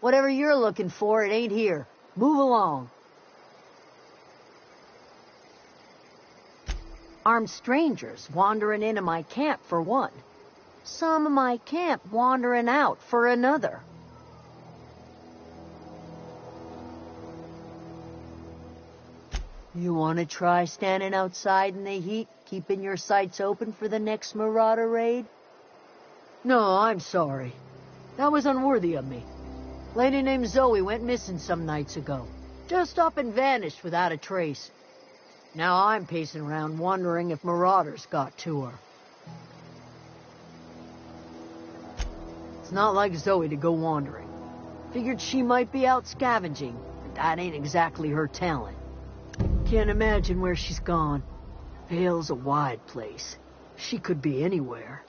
Whatever you're looking for, it ain't here. Move along. Armed strangers wandering into my camp for one. Some of my camp wandering out for another. You want to try standing outside in the heat, keeping your sights open for the next marauder raid? No, I'm sorry. That was unworthy of me. Lady named Zoe went missing some nights ago. Just up and vanished without a trace. Now I'm pacing around wondering if marauders got to her. It's not like Zoe to go wandering. Figured she might be out scavenging, but that ain't exactly her talent. Can't imagine where she's gone. Vale's a wide place. She could be anywhere.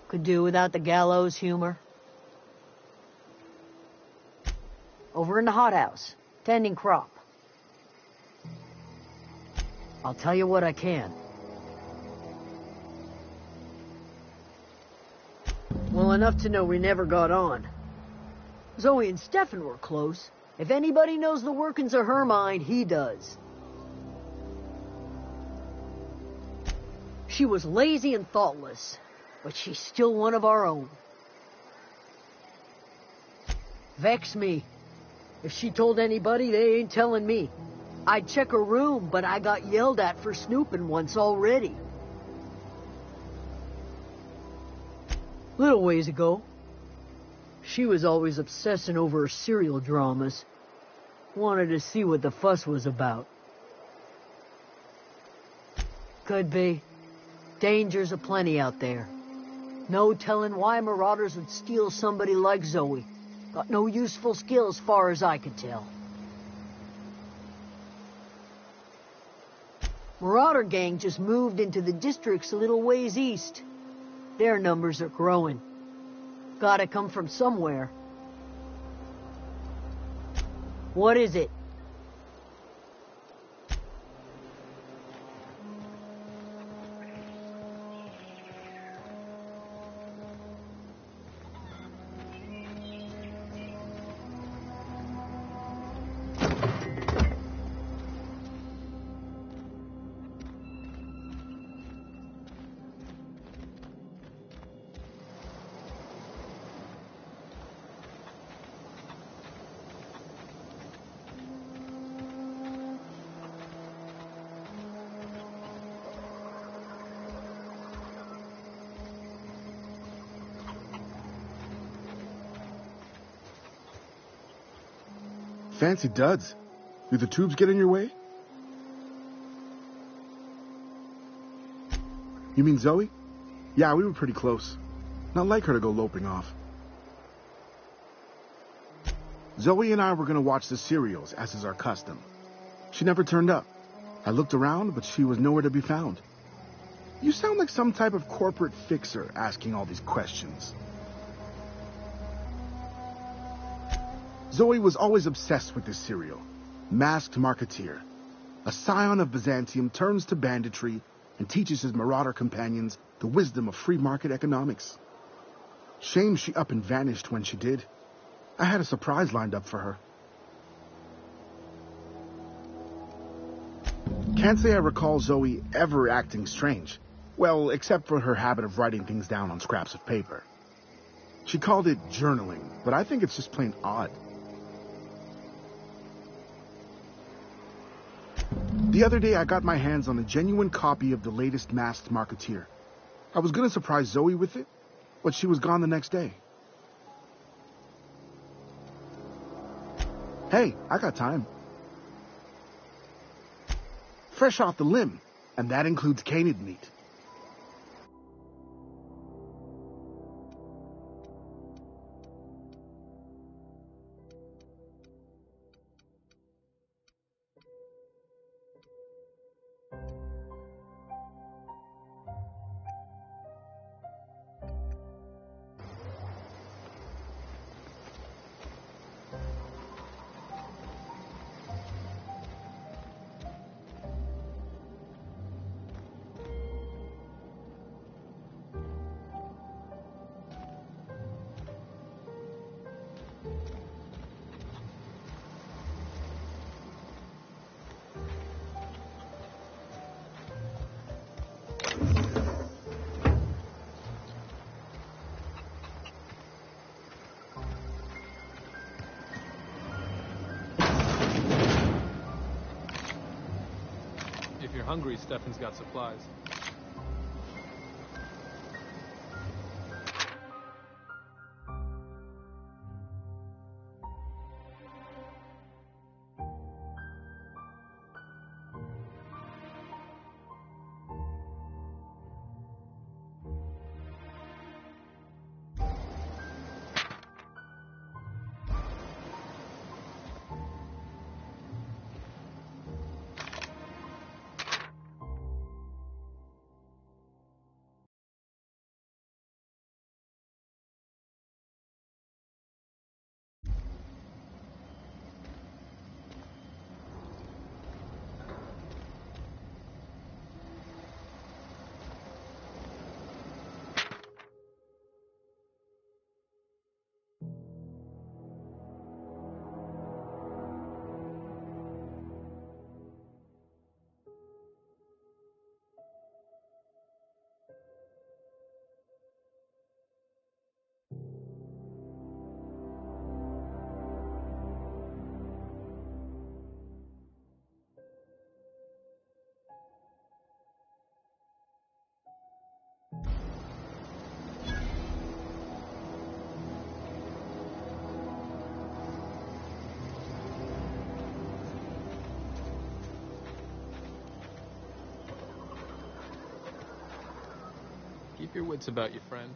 Could do without the gallows humor. Over in the hothouse, tending crop. I'll tell you what I can. Well, enough to know we never got on. Zoe and Stefan were close. If anybody knows the workings of her mind, he does. She was lazy and thoughtless, but she's still one of our own. Vex me. If she told anybody, they ain't telling me. I'd check her room, but I got yelled at for snooping once already. Little ways ago, she was always obsessing over her serial dramas. Wanted to see what the fuss was about. Could be. Dangers aplenty out there. No telling why marauders would steal somebody like Zoe. Got no useful skill as far as I can tell. Marauder gang just moved into the districts a little ways east. Their numbers are growing. Gotta come from somewhere. What is it? Fancy duds. Do the tubes get in your way? You mean Zoe? Yeah, we were pretty close. Not like her to go loping off. Zoe and I were going to watch the serials, as is our custom. She never turned up. I looked around, but she was nowhere to be found. You sound like some type of corporate fixer asking all these questions. Zoe was always obsessed with this serial. Masked Marketeer. A scion of Byzantium turns to banditry and teaches his marauder companions the wisdom of free market economics. Shame she up and vanished when she did. I had a surprise lined up for her. Can't say I recall Zoe ever acting strange. Well, except for her habit of writing things down on scraps of paper. She called it journaling, but I think it's just plain odd. The other day, I got my hands on a genuine copy of the latest Masked Marketeer. I was going to surprise Zoe with it, but she was gone the next day. Hey, I got time. Fresh off the limb, and that includes canid meat. hungry, Stefan's got supplies. Keep your wits about you, friend.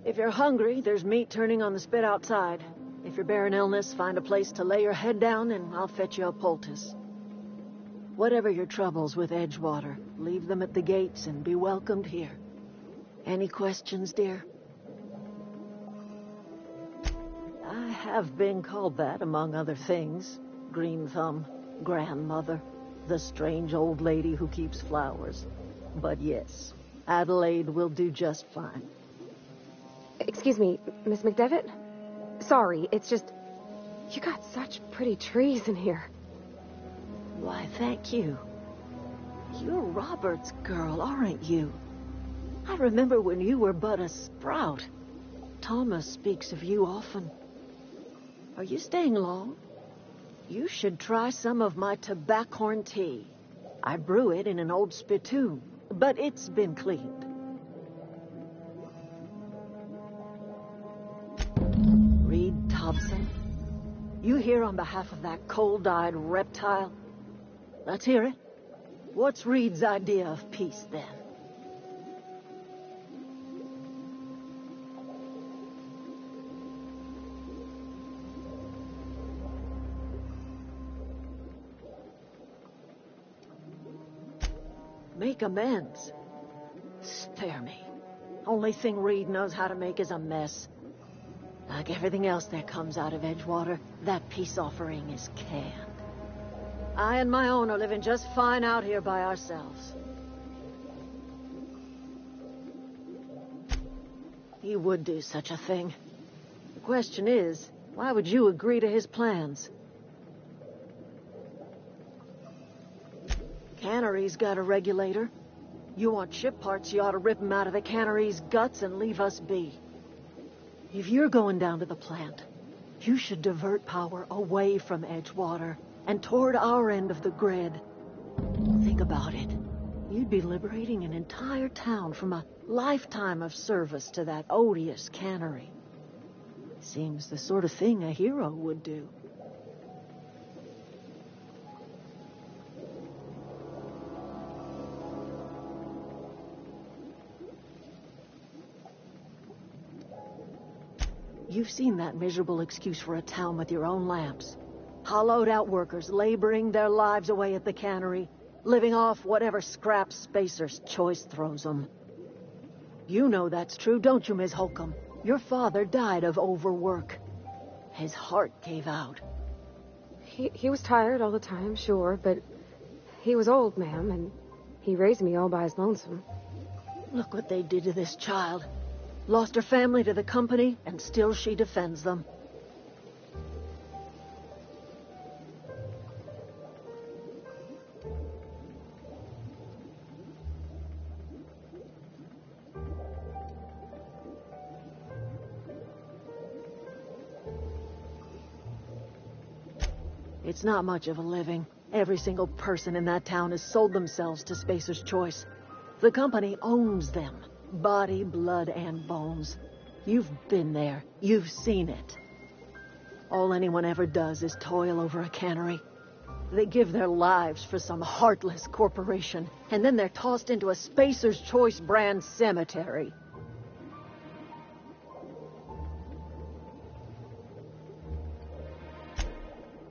If you're hungry, there's meat turning on the spit outside. If you're bearing illness, find a place to lay your head down and I'll fetch you a poultice. Whatever your troubles with Edgewater, leave them at the gates and be welcomed here. Any questions, dear? I have been called that, among other things. Green Thumb, grandmother, the strange old lady who keeps flowers. But yes, Adelaide will do just fine. Excuse me, Miss McDevitt? Sorry, it's just... You got such pretty trees in here. Why, thank you. You're Robert's girl, aren't you? I remember when you were but a sprout. Thomas speaks of you often. Are you staying long? You should try some of my tobaccorn tea. I brew it in an old spittoon, but it's been cleaned. Reed Thompson, you here on behalf of that cold-eyed reptile? Let's hear it. What's Reed's idea of peace, then? Make amends. Spare me. Only thing Reed knows how to make is a mess. Like everything else that comes out of Edgewater, that peace offering is canned. I and my own are living just fine out here by ourselves. He would do such a thing. The question is, why would you agree to his plans? Cannery's got a regulator. You want ship parts, you ought to rip him out of the cannery's guts and leave us be. If you're going down to the plant, you should divert power away from Edgewater and toward our end of the grid. Think about it. You'd be liberating an entire town from a lifetime of service to that odious cannery. Seems the sort of thing a hero would do. You've seen that miserable excuse for a town with your own lamps. Hollowed out workers laboring their lives away at the cannery, living off whatever scraps Spacer's Choice throws them. You know that's true, don't you, Ms. Holcomb? Your father died of overwork. His heart gave out. He was tired all the time, sure, but he was old, ma'am, and he raised me all by his lonesome. Look what they did to this child. Lost her family to the company, and still she defends them. It's not much of a living. Every single person in that town has sold themselves to Spacer's Choice. The company owns them. Body, blood, and bones. You've been there. You've seen it. All anyone ever does is toil over a cannery. They give their lives for some heartless corporation, and then they're tossed into a Spacer's Choice brand cemetery.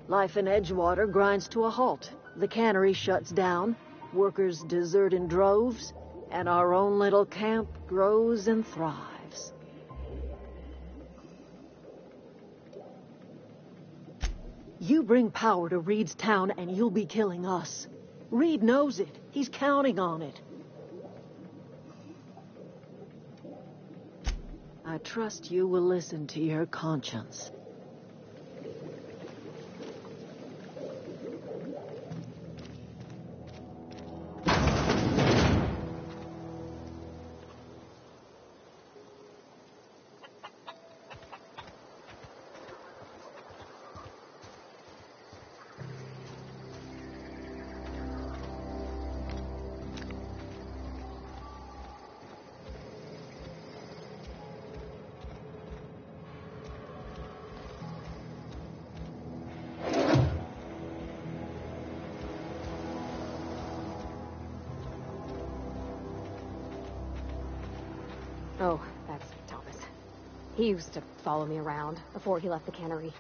Life in Edgewater grinds to a halt. The cannery shuts down, workers desert in droves, and our own little camp grows and thrives. You bring power to Reed's town and you'll be killing us. Reed knows it. He's counting on it. I trust you will listen to your conscience. Oh, that's Thomas. He used to follow me around before he left the cannery.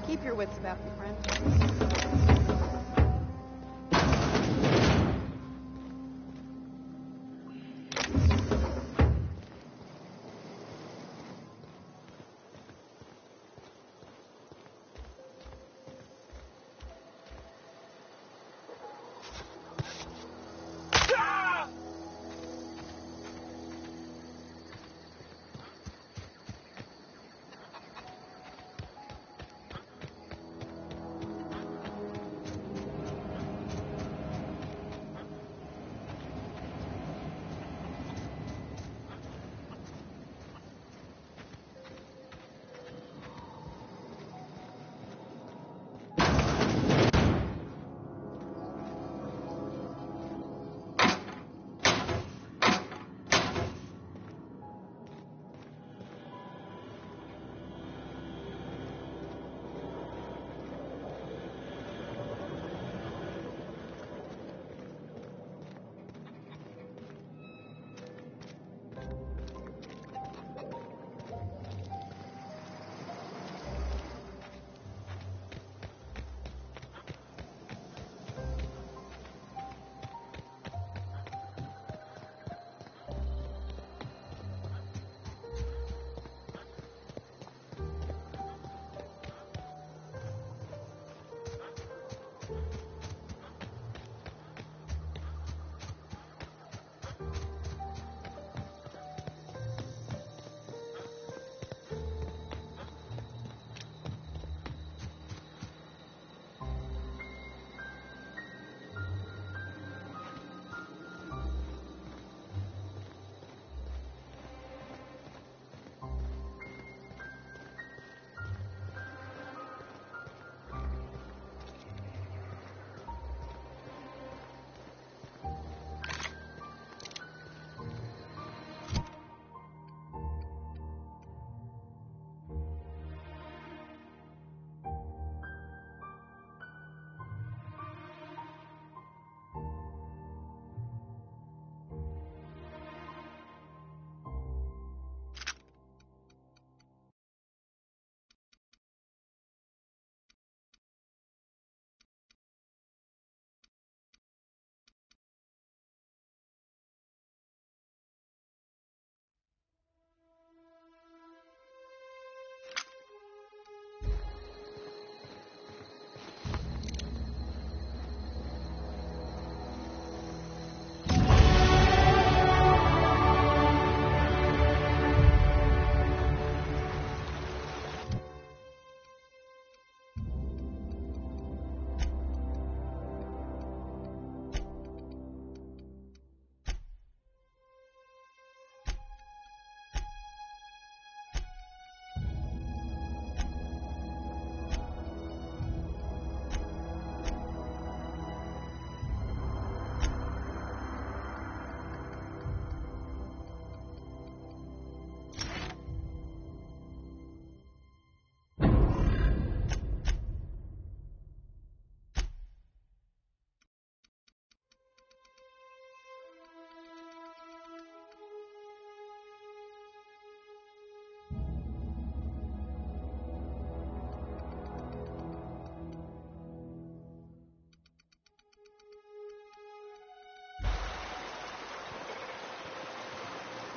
Keep your wits about you, friend.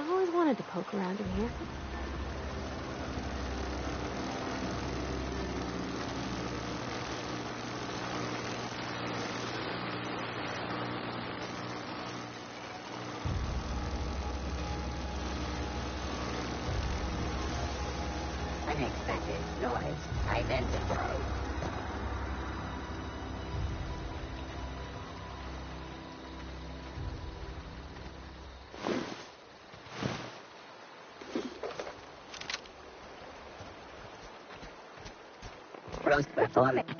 I've always wanted to poke around in here. Unexpected noise identified. Close performance.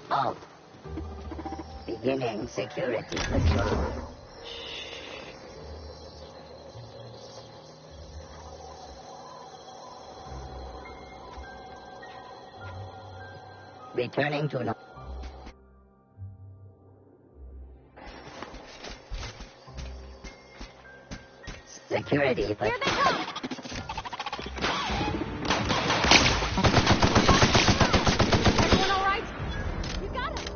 Halt. Beginning security patrol. Returning to security patrol. Here they come! Everyone all right? You got it!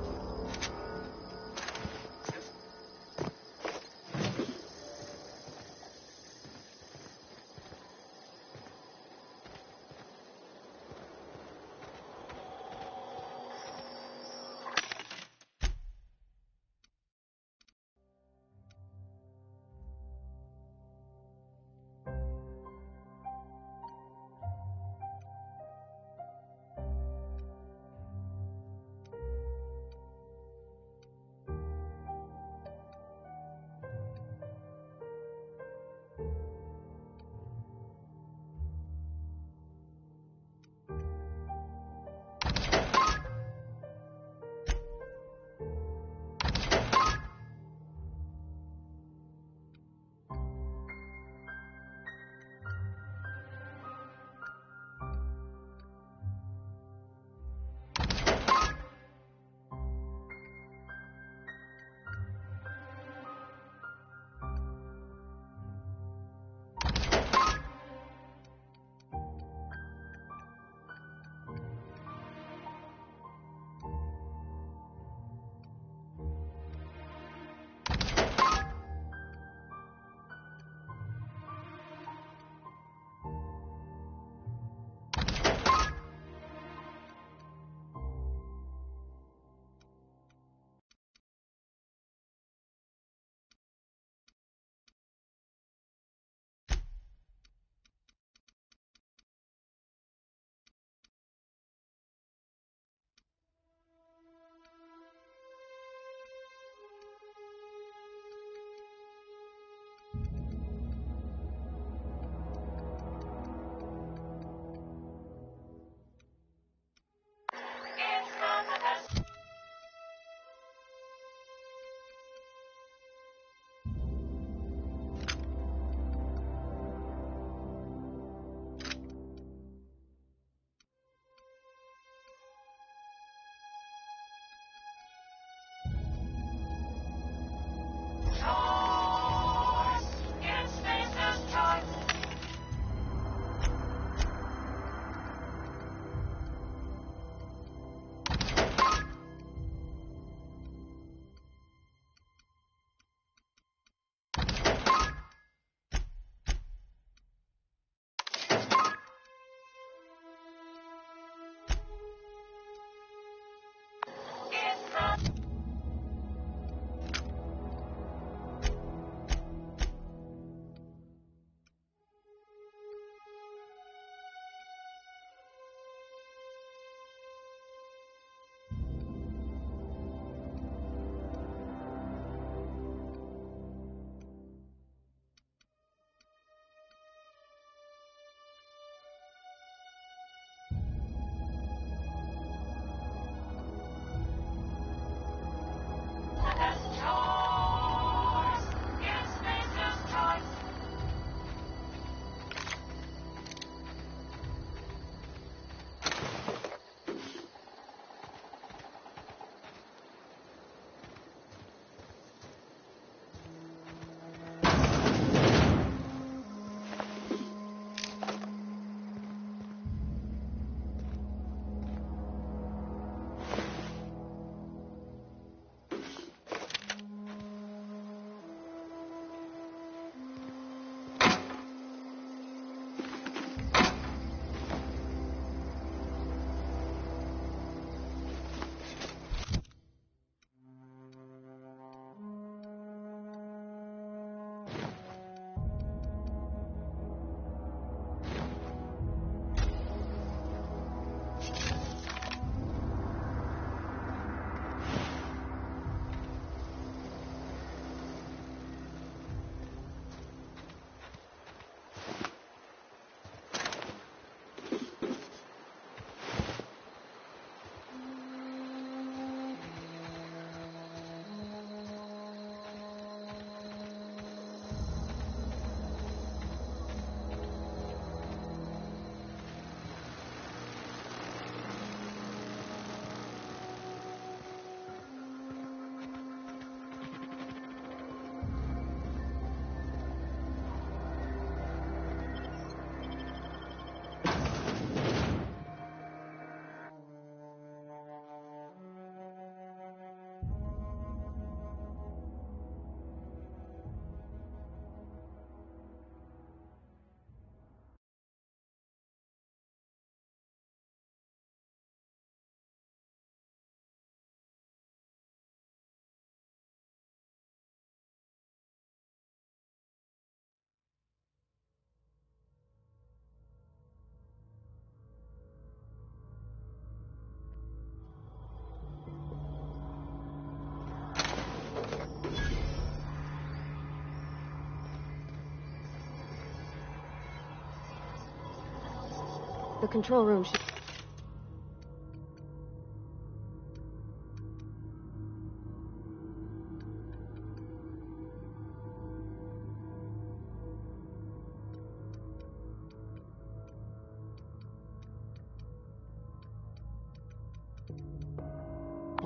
The control room should...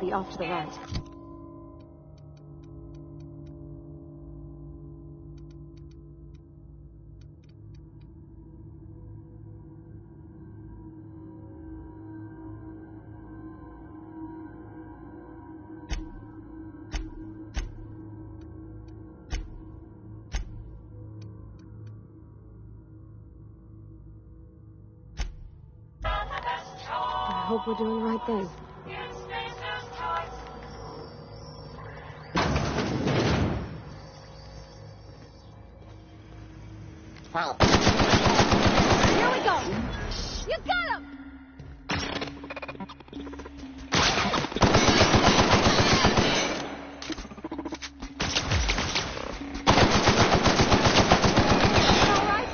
be off to the right. I hope we're doing the right thing. Help. Here we go! You got him! All right?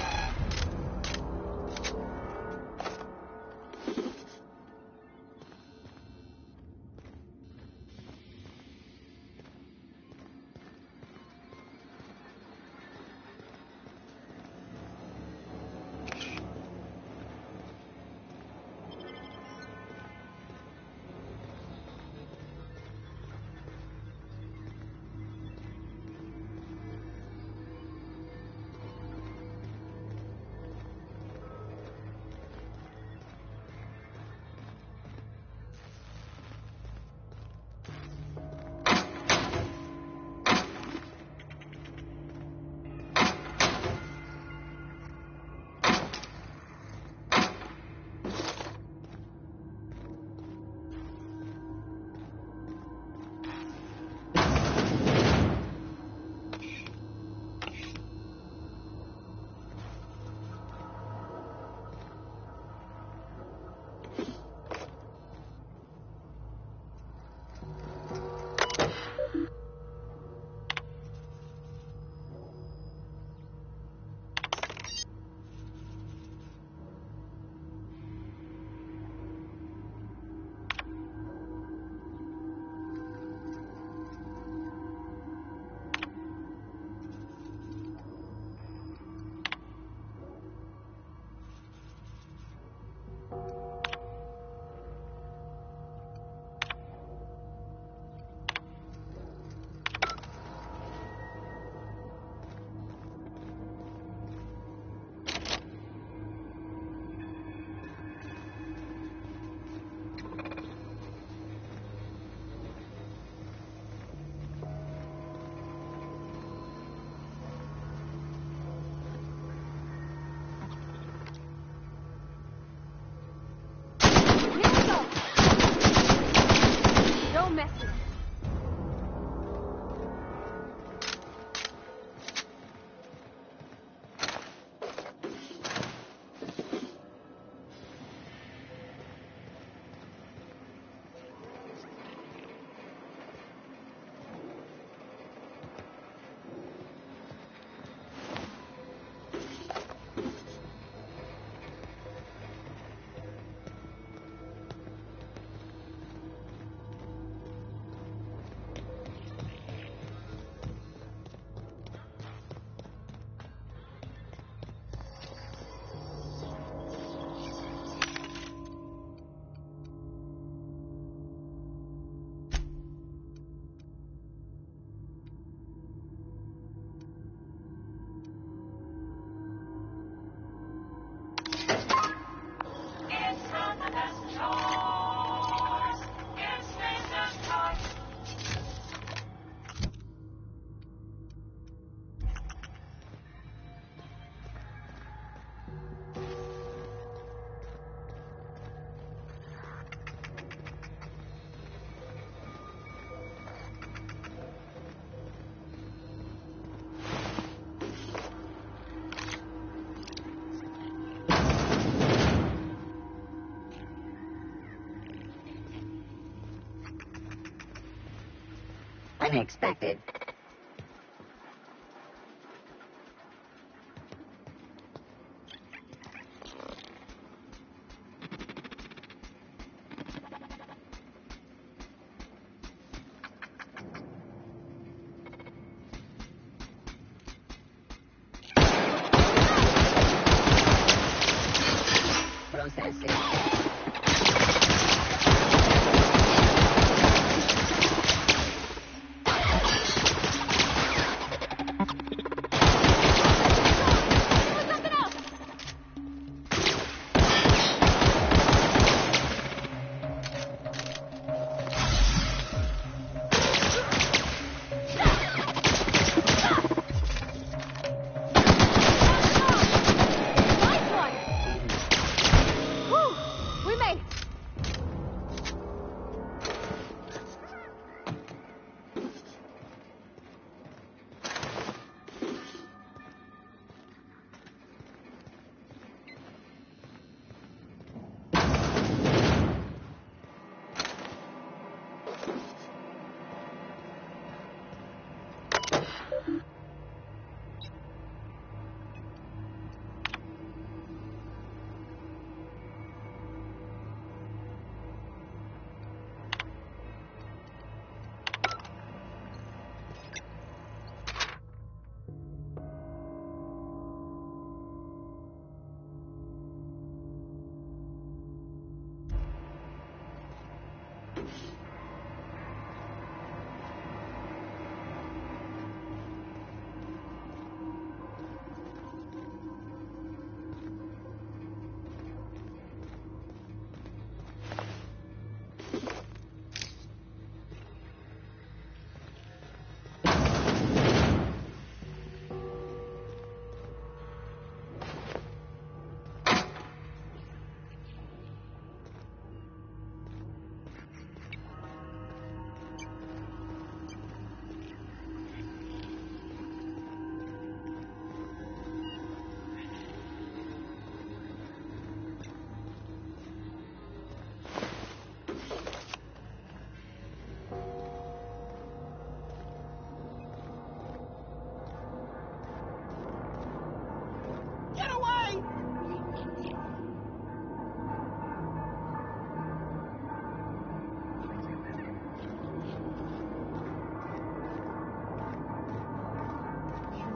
Unexpected. processing.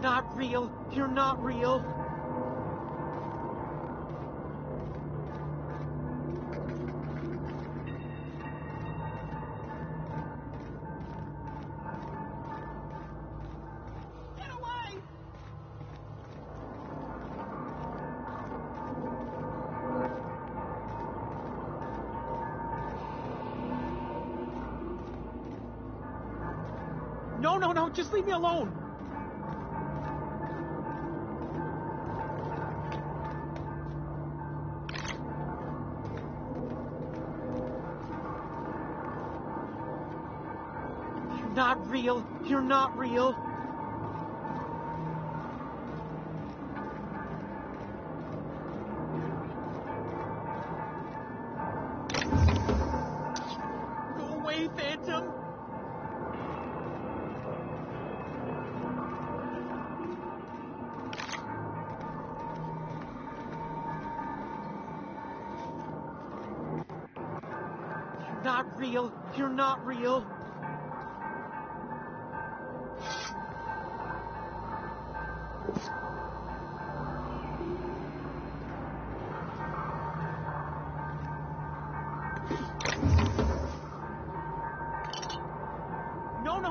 Not real. You're not real. Get away! No, just leave me alone. Not real. You're not real. Go away, Phantom. You're not real. You're not real.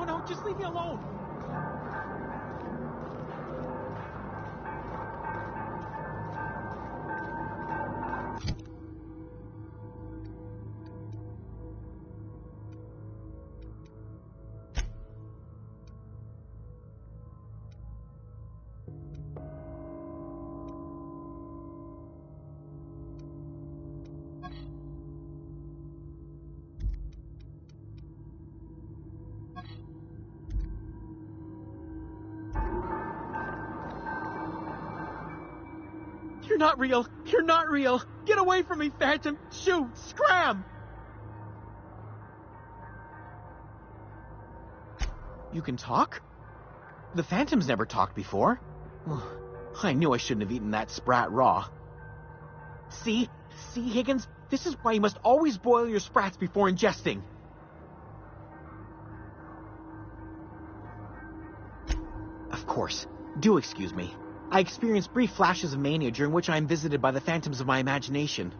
No, just leave me alone. You're not real. You're not real. Get away from me, Phantom. Shoot. Scram. You can talk? The Phantom's never talked before. I knew I shouldn't have eaten that sprat raw. See, Higgins? This is why you must always boil your sprats before ingesting. Of course. Do excuse me. I experience brief flashes of mania during which I am visited by the phantoms of my imagination.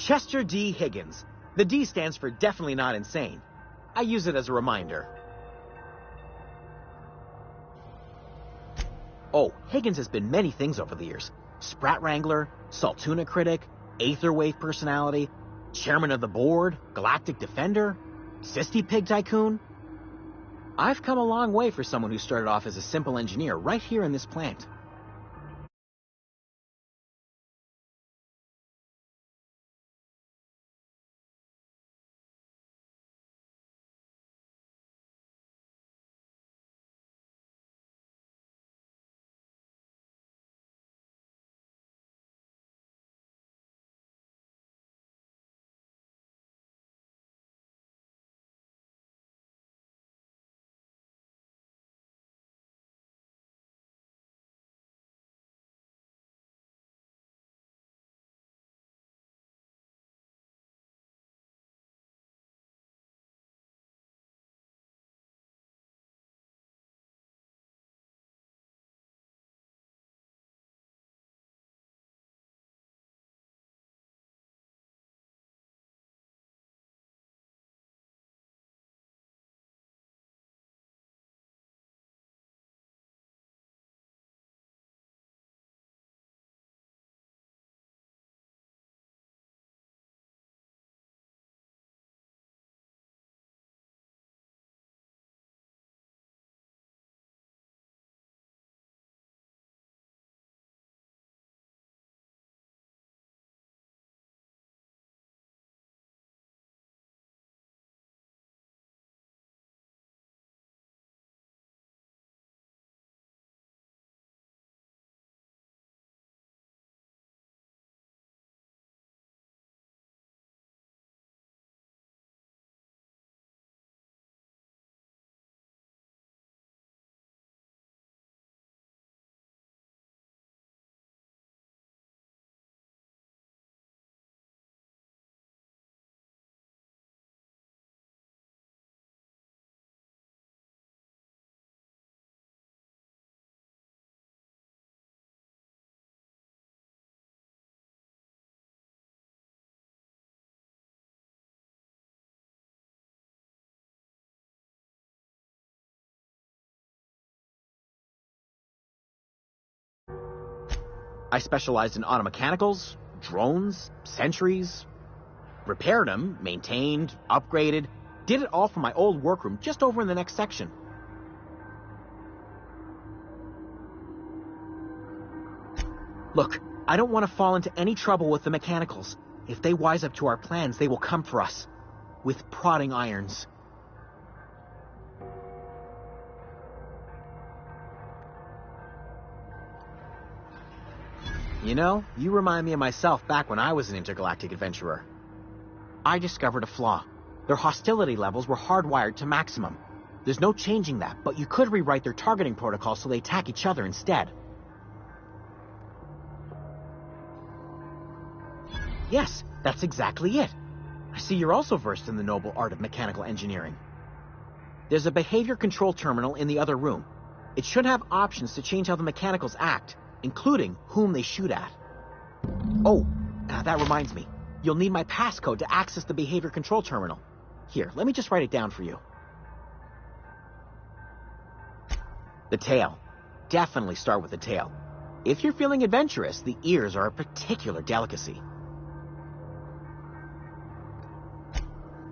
Chester D. Higgins. The D stands for definitely not insane. I use it as a reminder. Oh, Higgins has been many things over the years. Sprat Wrangler, Saltuna Critic, Aetherwave Personality, Chairman of the Board, Galactic Defender, Sisty Pig Tycoon. I've come a long way for someone who started off as a simple engineer right here in this plant. I specialized in automechanicals, drones, sentries, repaired them, maintained, upgraded, did it all from my old workroom just over in the next section. Look, I don't want to fall into any trouble with the mechanicals. If they wise up to our plans, they will come for us. With prodding irons. You know, you remind me of myself back when I was an intergalactic adventurer. I discovered a flaw. Their hostility levels were hardwired to maximum. There's no changing that, but you could rewrite their targeting protocol so they attack each other instead. Yes, that's exactly it. I see you're also versed in the noble art of mechanical engineering. There's a behavior control terminal in the other room. It should have options to change how the mechanicals act, including whom they shoot at. Oh, that reminds me. You'll need my passcode to access the behavior control terminal. Here, let me just write it down for you. The tail. Definitely start with the tail. If you're feeling adventurous, the ears are a particular delicacy.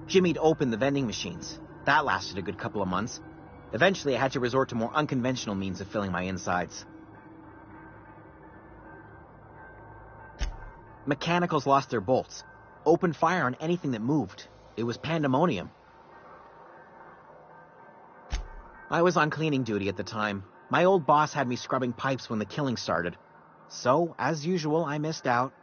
Jimmy'd opened the vending machines. That lasted a good couple of months. Eventually, I had to resort to more unconventional means of filling my insides. Mechanicals lost their bolts. Opened fire on anything that moved. It was pandemonium. I was on cleaning duty at the time. My old boss had me scrubbing pipes when the killing started. So, as usual, I missed out.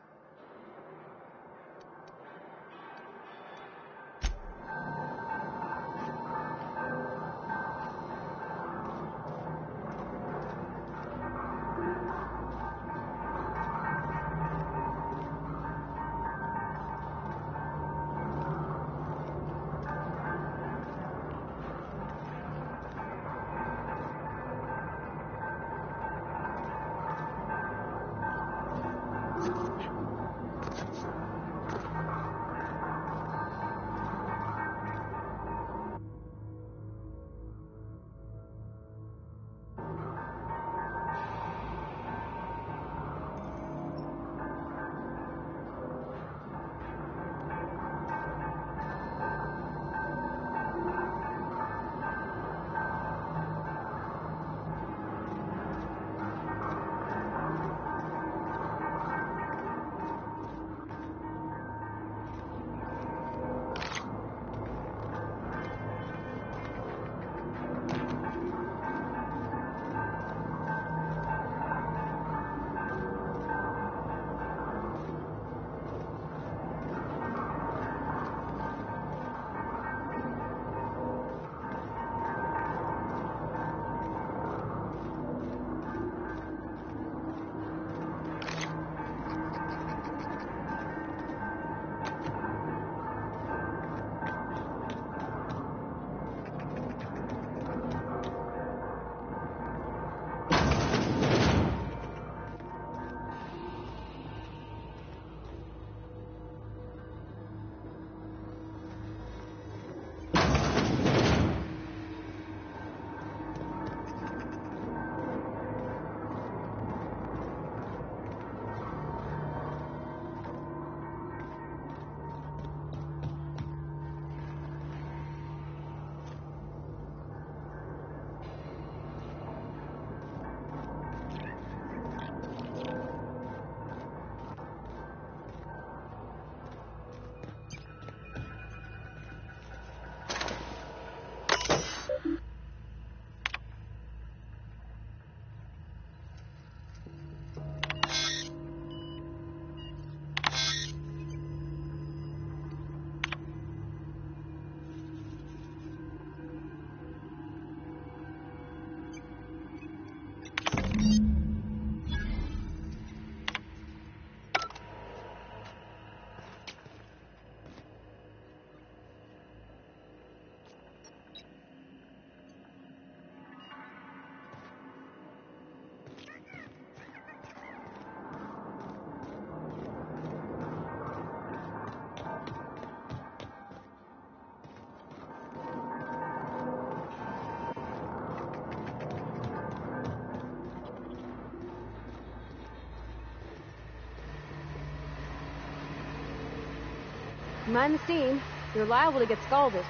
Mind the steam. You're liable to get scalded.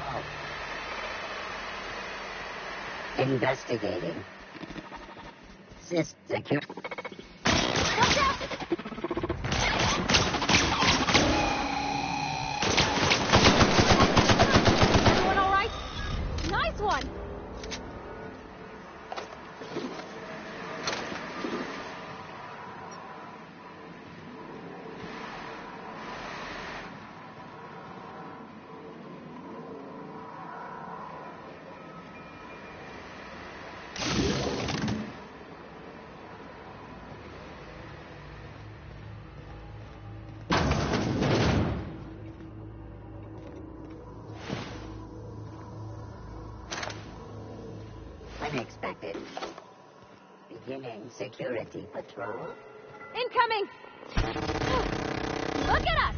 Oh. Investigating. Secure. Watch out! Everyone all right? Nice one! Unexpected. Beginning security patrol. Incoming! Look at us!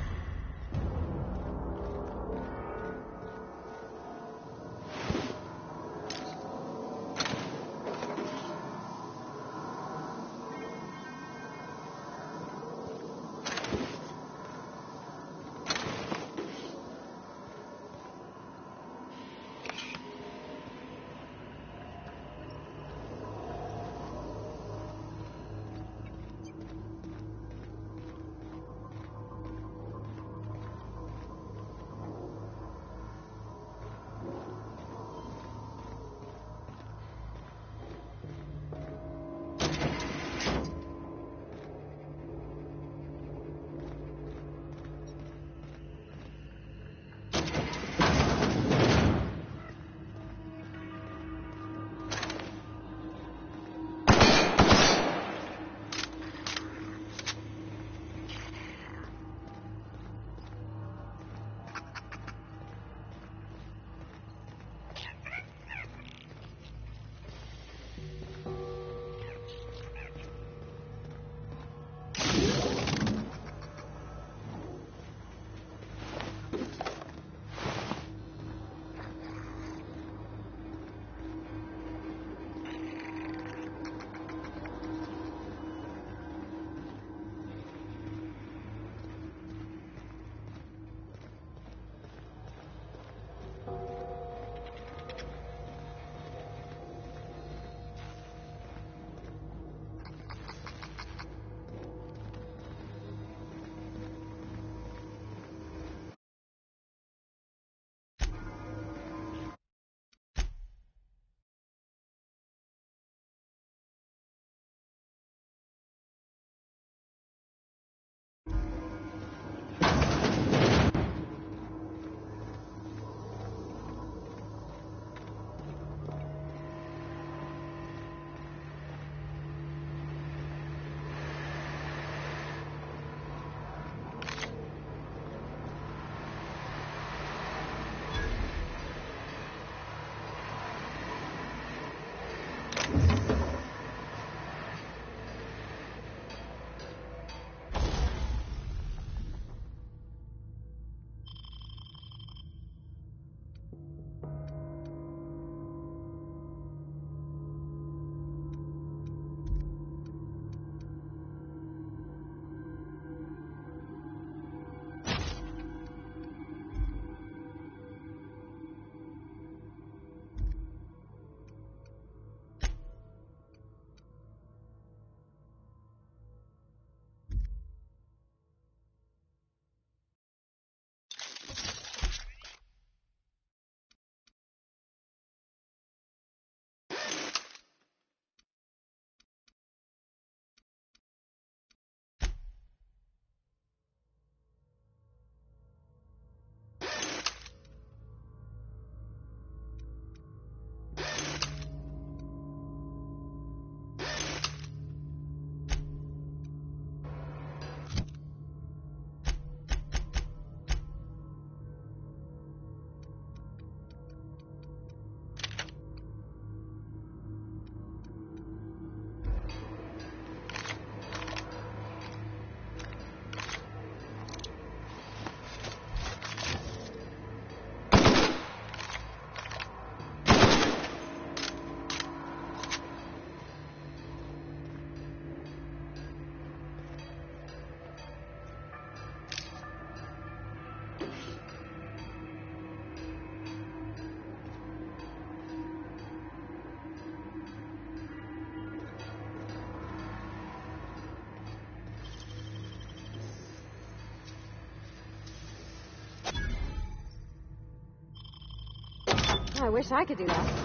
I wish I could do that.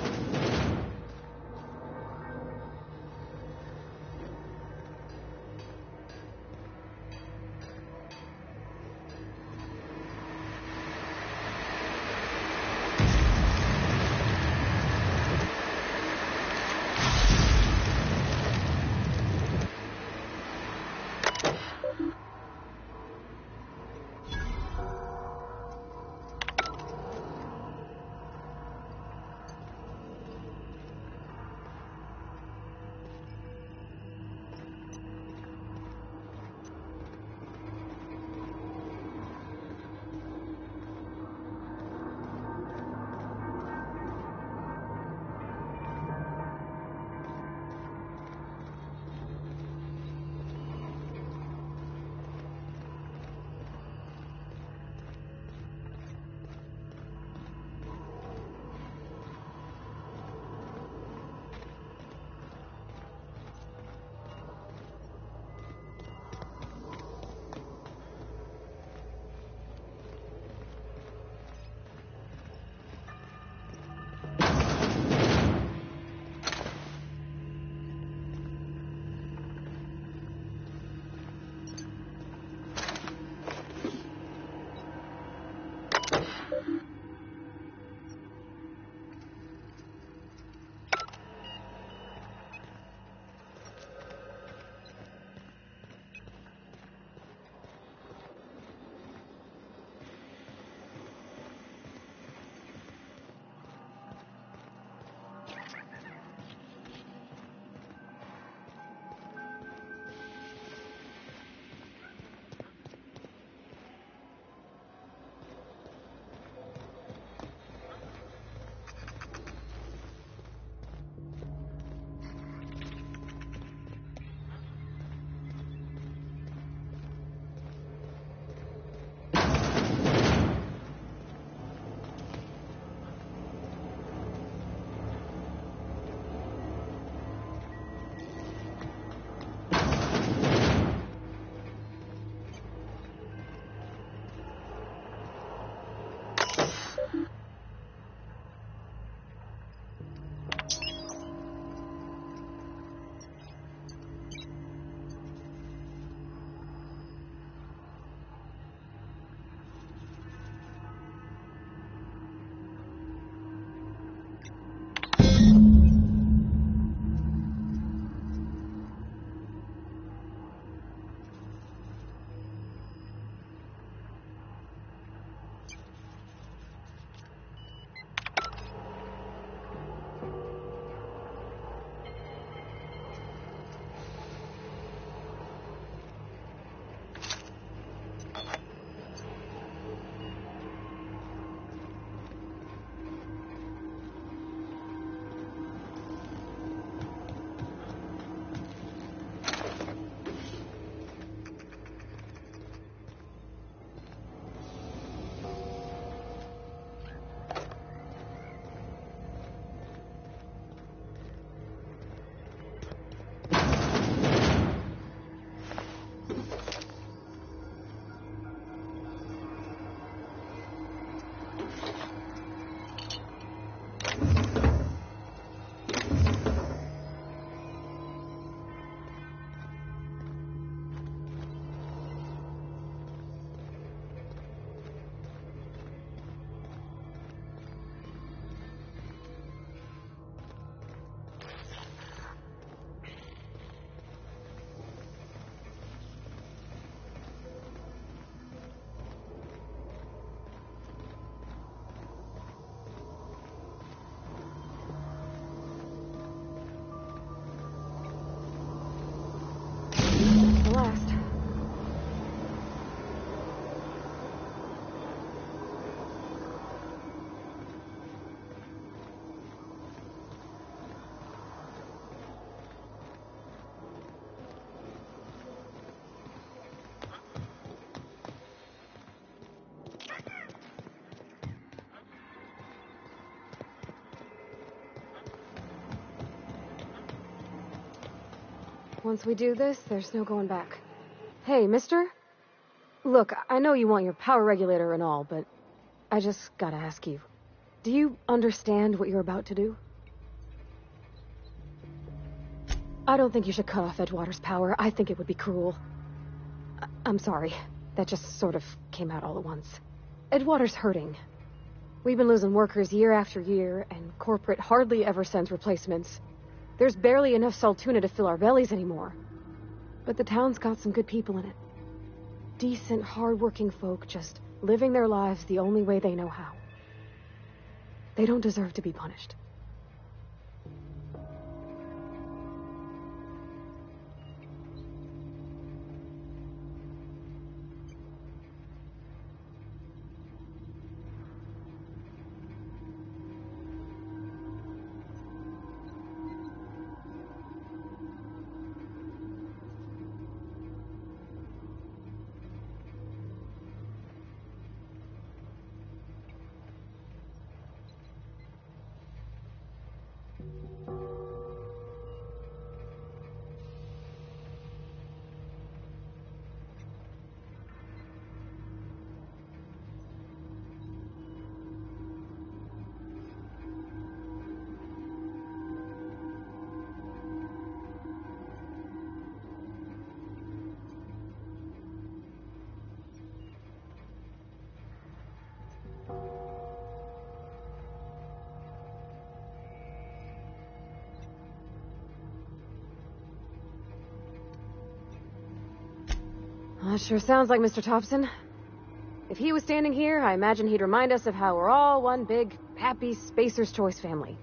Once we do this, there's no going back. Hey, mister? Look, I know you want your power regulator and all, but I just gotta ask you. Do you understand what you're about to do? I don't think you should cut off Edgewater's power. I think it would be cruel. I'm sorry. That just sort of came out all at once. Edgewater's hurting. We've been losing workers year after year, and corporate hardly ever sends replacements. There's barely enough Saltuna to fill our bellies anymore. But the town's got some good people in it. Decent, hard-working folk just living their lives the only way they know how. They don't deserve to be punished. That sure sounds like Mr. Thompson. If he was standing here, I imagine he'd remind us of how we're all one big, happy Spacer's Choice family.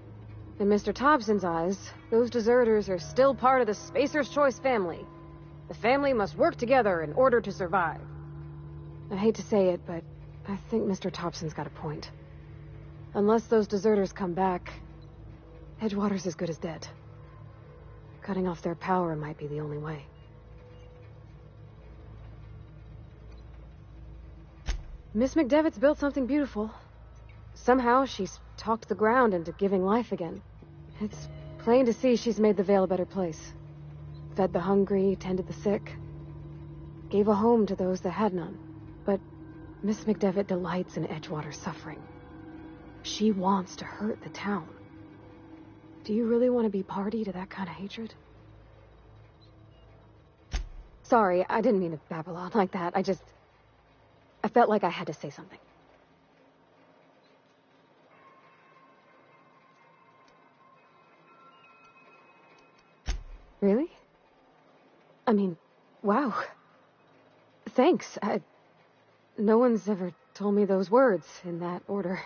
In Mr. Thompson's eyes, those deserters are still part of the Spacer's Choice family. The family must work together in order to survive. I hate to say it, but I think Mr. Thompson's got a point. Unless those deserters come back, Edgewater's as good as dead. Cutting off their power might be the only way. Miss McDevitt's built something beautiful. Somehow, she's talked the ground into giving life again. It's plain to see she's made the Vale a better place. Fed the hungry, tended the sick. Gave a home to those that had none. But Miss McDevitt delights in Edgewater's suffering. She wants to hurt the town. Do you really want to be party to that kind of hatred? Sorry, I didn't mean to babble on like that. I felt like I had to say something. Really? I mean, wow. Thanks. No one's ever told me those words in that order.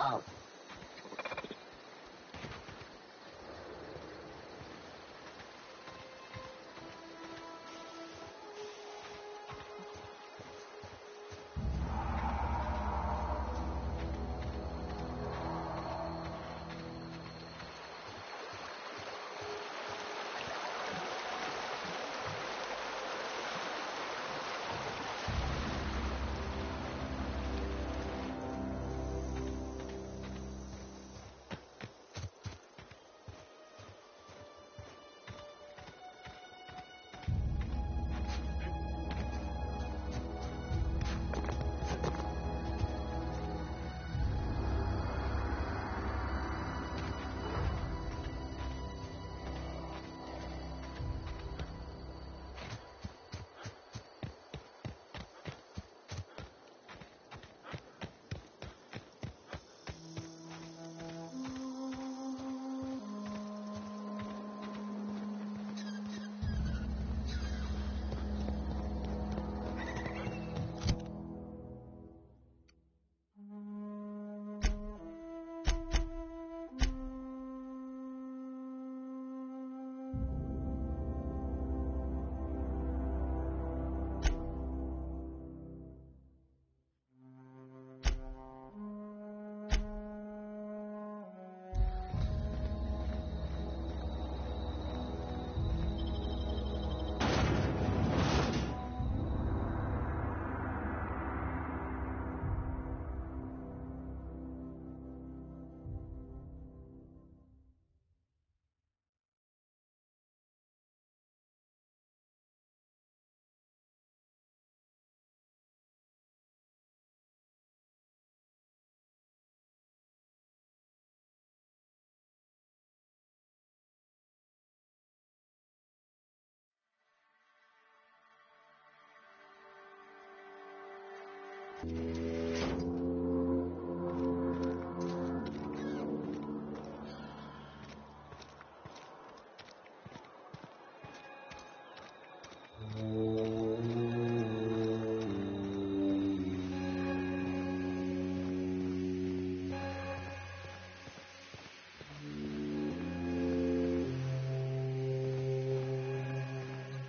Oh.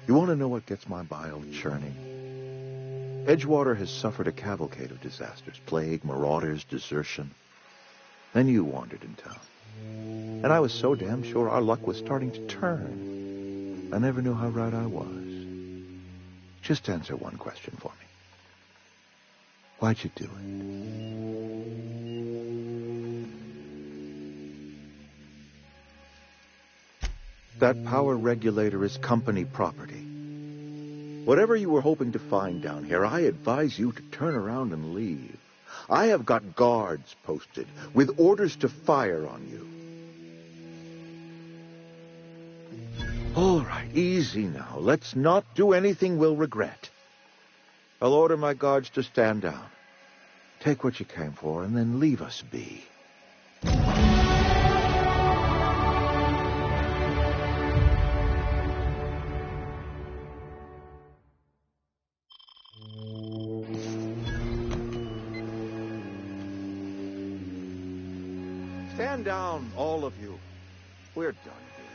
You want to know what gets my bile churning? Edgewater has suffered a cavalcade of disasters, plague, marauders, desertion. Then you wandered in town. And I was so damn sure our luck was starting to turn. I never knew how right I was. Just answer one question for me. Why'd you do it? That power regulator is company property. Whatever you were hoping to find down here, I advise you to turn around and leave. I have got guards posted with orders to fire on you. All right, easy now. Let's not do anything we'll regret. I'll order my guards to stand down. Take what you came for and then leave us be. Stand down, all of you. We're done here.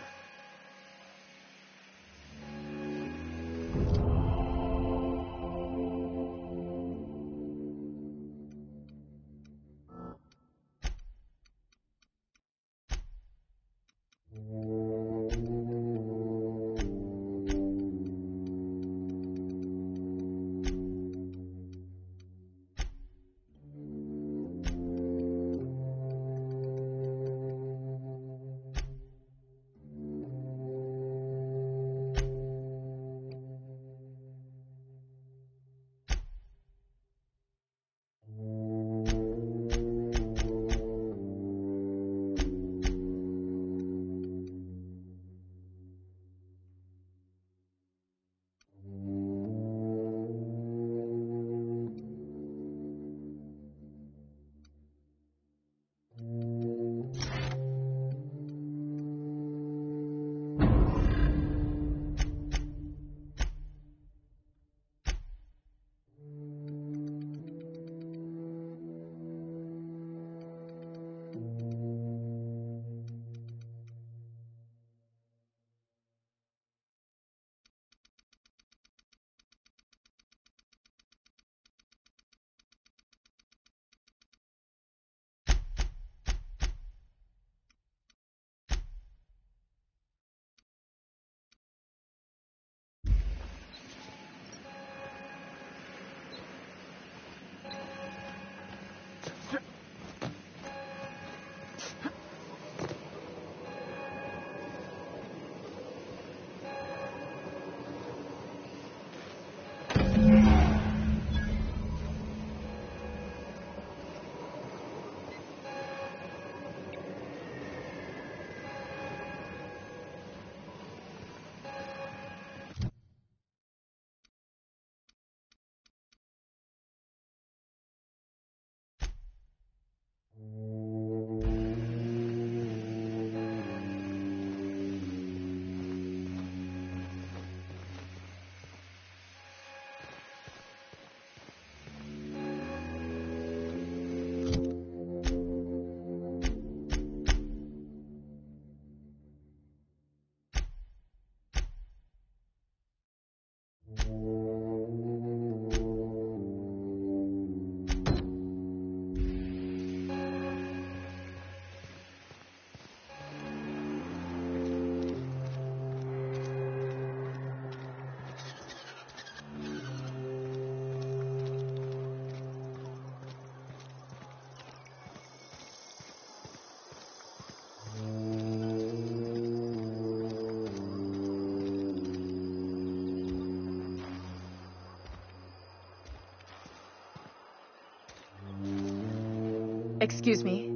Excuse me.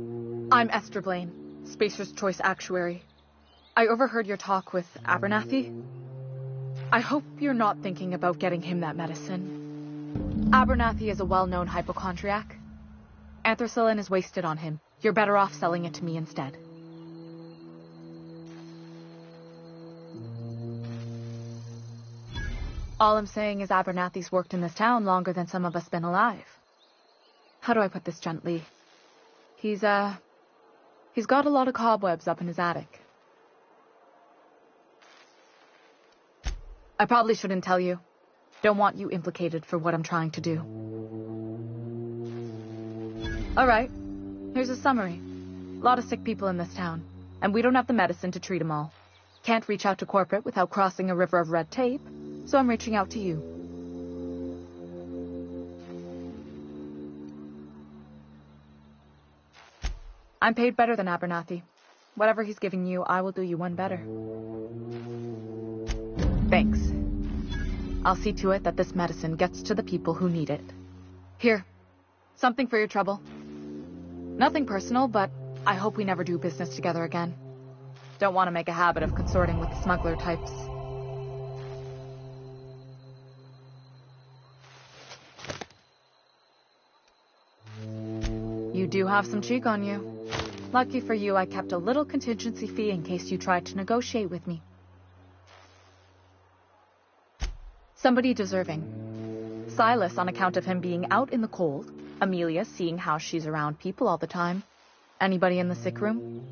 I'm Esther Blaine, Spacer's Choice Actuary. I overheard your talk with Abernathy. I hope you're not thinking about getting him that medicine. Abernathy is a well-known hypochondriac. Anthracillin is wasted on him. You're better off selling it to me instead. All I'm saying is Abernathy's worked in this town longer than some of us been alive. How do I put this gently? He's got a lot of cobwebs up in his attic. I probably shouldn't tell you. Don't want you implicated for what I'm trying to do. Alright, here's a summary. A lot of sick people in this town, and we don't have the medicine to treat them all. Can't reach out to corporate without crossing a river of red tape, so I'm reaching out to you. I'm paid better than Abernathy. Whatever he's giving you, I will do you one better. Thanks. I'll see to it that this medicine gets to the people who need it. Here, something for your trouble. Nothing personal, but I hope we never do business together again. Don't want to make a habit of consorting with the smuggler types. You do have some cheek on you. Lucky for you, I kept a little contingency fee in case you tried to negotiate with me. Somebody deserving. Silas on account of him being out in the cold. Amelia seeing how she's around people all the time. Anybody in the sick room?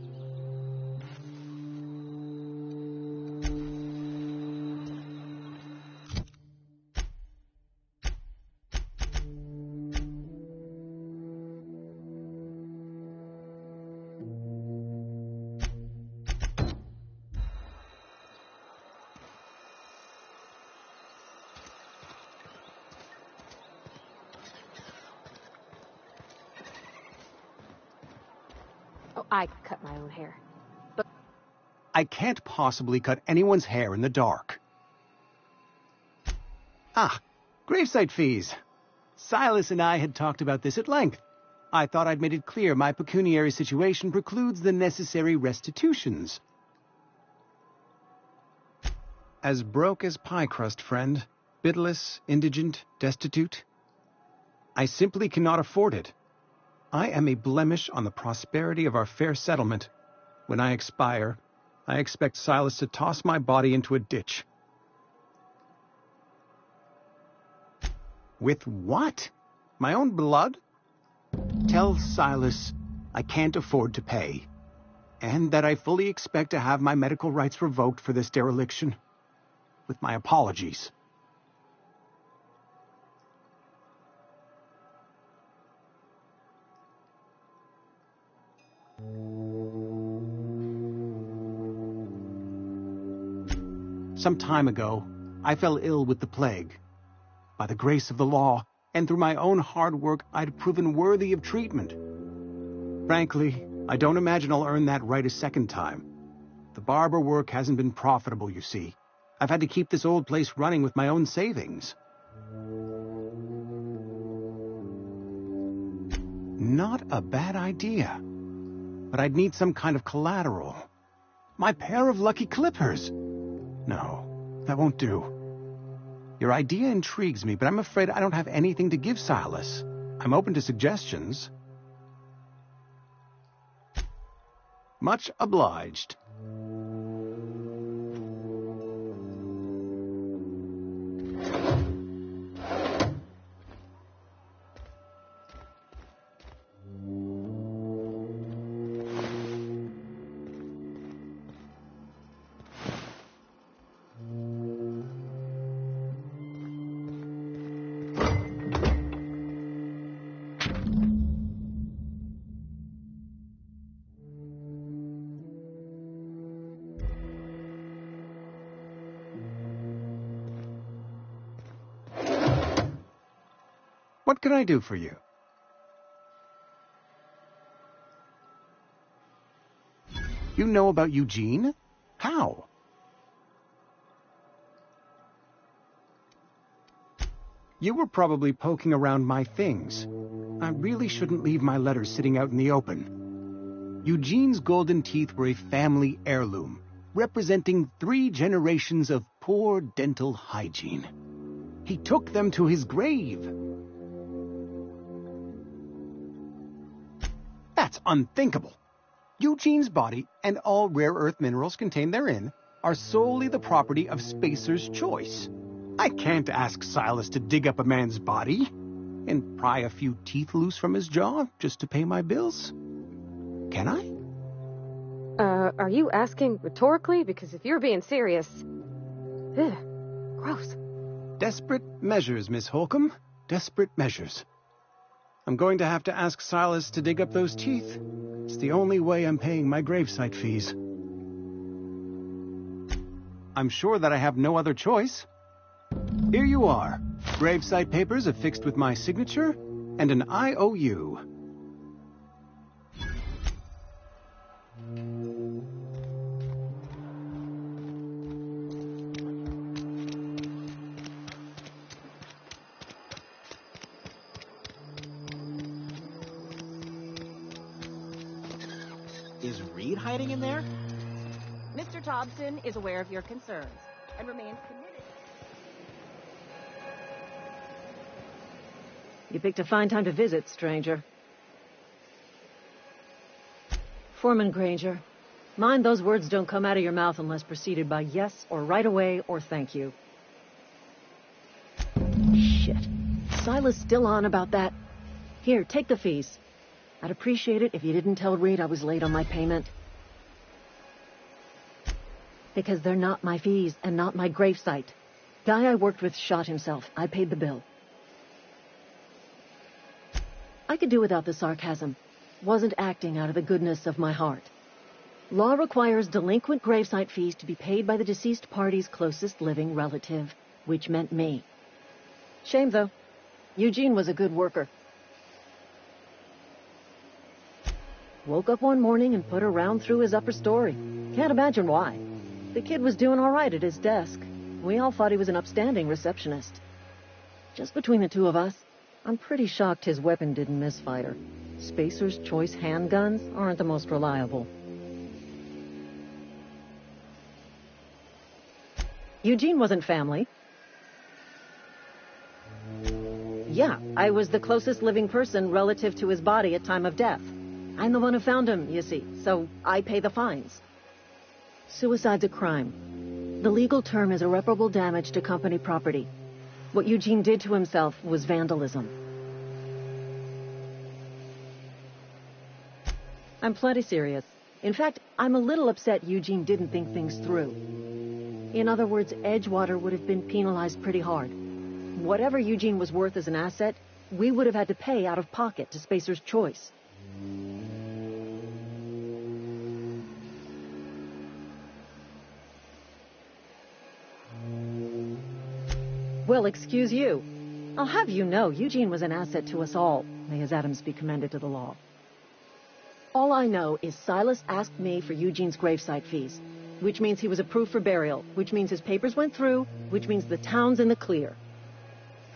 I cut my own hair. But I can't possibly cut anyone's hair in the dark. Ah, gravesite fees. Silas and I had talked about this at length. I thought I'd made it clear my pecuniary situation precludes the necessary restitutions. As broke as pie crust, friend. Bitless, indigent, destitute. I simply cannot afford it. I am a blemish on the prosperity of our fair settlement. When I expire, I expect Silas to toss my body into a ditch. With what? My own blood? Tell Silas I can't afford to pay, and that I fully expect to have my medical rights revoked for this dereliction. With my apologies. Some time ago, I fell ill with the plague. By the grace of the law, and through my own hard work, I'd proven worthy of treatment. Frankly, I don't imagine I'll earn that right a second time. The barber work hasn't been profitable, you see. I've had to keep this old place running with my own savings. Not a bad idea. But I'd need some kind of collateral. My pair of lucky clippers. No, that won't do. Your idea intrigues me, but I'm afraid I don't have anything to give Silas. I'm open to suggestions. Much obliged. What can I do for you? You know about Eugene? How? You were probably poking around my things. I really shouldn't leave my letters sitting out in the open. Eugene's golden teeth were a family heirloom, representing 3 generations of poor dental hygiene. He took them to his grave. That's unthinkable. Eugene's body and all rare earth minerals contained therein are solely the property of Spacer's Choice. I can't ask Silas to dig up a man's body and pry a few teeth loose from his jaw just to pay my bills. Can I? Are you asking rhetorically? Because if you're being serious... Ugh, gross. Desperate measures, Miss Holcomb. Desperate measures. I'm going to have to ask Silas to dig up those teeth. It's the only way I'm paying my gravesite fees. I'm sure that I have no other choice. Here you are. Gravesite papers affixed with my signature and an IOU. Is Reed hiding in there? Mr. Thompson is aware of your concerns and remains committed. You picked a fine time to visit, stranger. Foreman Granger, mind those words don't come out of your mouth unless preceded by yes or right away or thank you. Shit. Silas still on about that? Here, take the fees. I'd appreciate it if you didn't tell Reed I was late on my payment. Because they're not my fees and not my gravesite. Guy I worked with shot himself. I paid the bill. I could do without the sarcasm. Wasn't acting out of the goodness of my heart. Law requires delinquent gravesite fees to be paid by the deceased party's closest living relative, which meant me. Shame, though. Eugene was a good worker. Woke up one morning and put a round through his upper story. Can't imagine why. The kid was doing all right at his desk. We all thought he was an upstanding receptionist. Just between the two of us, I'm pretty shocked his weapon didn't misfire. Spacer's Choice handguns aren't the most reliable. Eugene wasn't family. Yeah, I was the closest living person relative to his body at time of death. I'm the one who found him, you see, so I pay the fines. Suicide's a crime. The legal term is irreparable damage to company property. What Eugene did to himself was vandalism. I'm plenty serious. In fact, I'm a little upset Eugene didn't think things through. In other words, Edgewater would have been penalized pretty hard. Whatever Eugene was worth as an asset, we would have had to pay out of pocket to Spacer's Choice. Well, excuse you. I'll have you know, Eugene was an asset to us all. May his atoms be commended to the law. All I know is Silas asked me for Eugene's gravesite fees, which means he was approved for burial, which means his papers went through, which means the town's in the clear.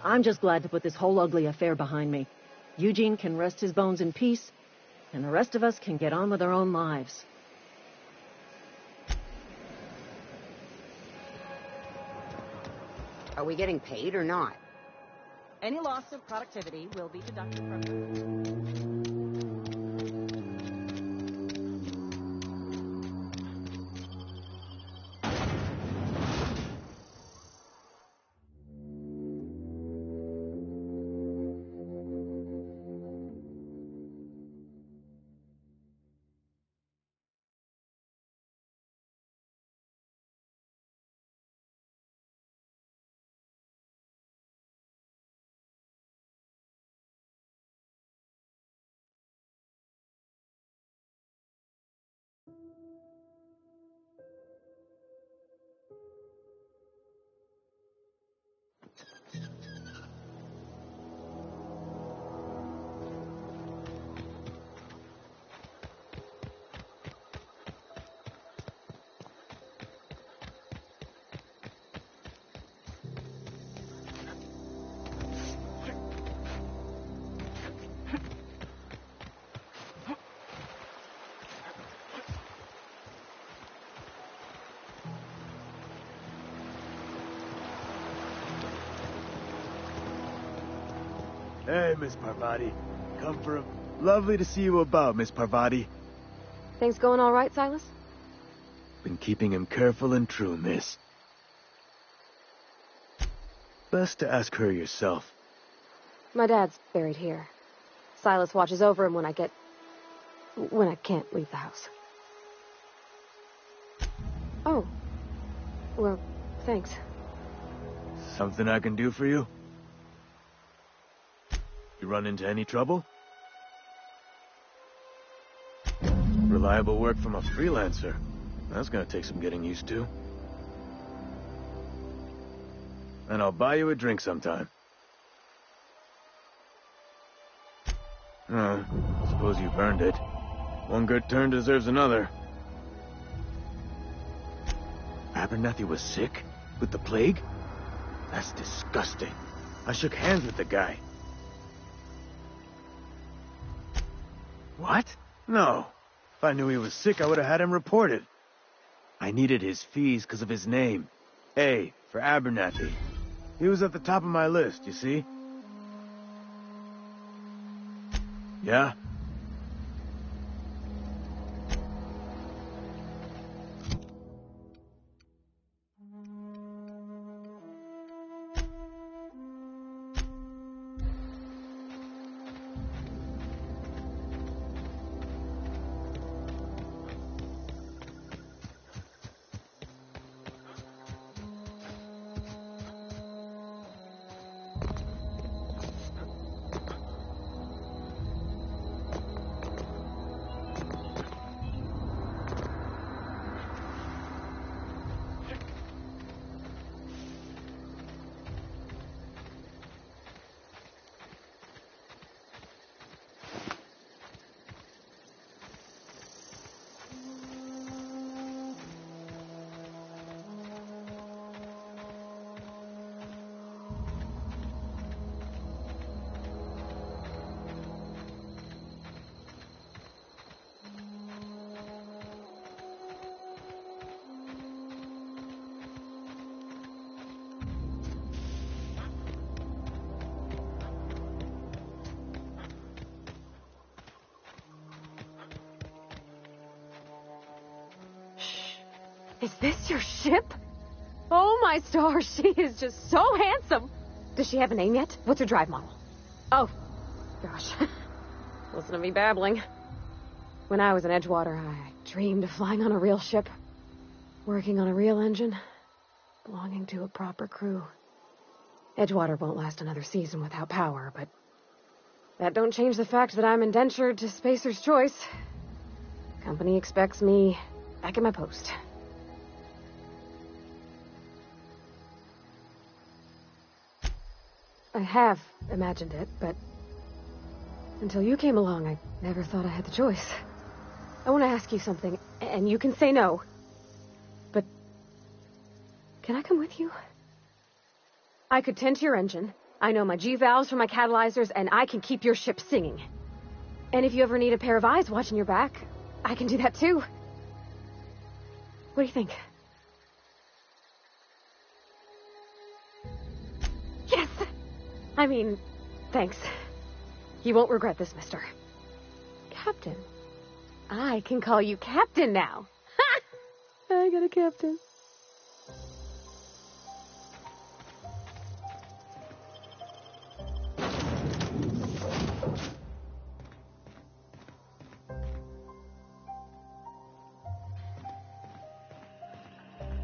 I'm just glad to put this whole ugly affair behind me. Eugene can rest his bones in peace, and the rest of us can get on with our own lives. Are we getting paid or not? Any loss of productivity will be deducted from... Hey, Miss Parvati. Come for a... Lovely to see you about, Miss Parvati. Things going all right, Silas? Been keeping him careful and true, miss. Best to ask her yourself. My dad's buried here. Silas watches over him when I can't leave the house. Oh. Well, thanks. Something I can do for you? You run into any trouble? Reliable work from a freelancer. That's gonna take some getting used to. And I'll buy you a drink sometime. Suppose you've earned it. One good turn deserves another. Abernathy was sick? With the plague? That's disgusting. I shook hands with the guy. What? No. If I knew he was sick, I would have had him reported. I needed his fees because of his name. A, for Abernathy. He was at the top of my list, you see? Yeah? Is this your ship? Oh, my stars, she is just so handsome. Does she have a name yet? What's her drive model? Oh, gosh. Listen to me babbling. When I was in Edgewater, I dreamed of flying on a real ship, working on a real engine, belonging to a proper crew. Edgewater won't last another season without power, but that don't change the fact that I'm indentured to Spacer's Choice. Company expects me back at my post. I have imagined it, but until you came along, I never thought I had the choice. I want to ask you something, and you can say no. But can I come with you? I could tend to your engine. I know my G-valves for my catalyzers, and I can keep your ship singing. And if you ever need a pair of eyes watching your back, I can do that too. What do you think? Yes! I mean, thanks. You won't regret this, mister. Captain. I can call you Captain now. Ha! I got a captain.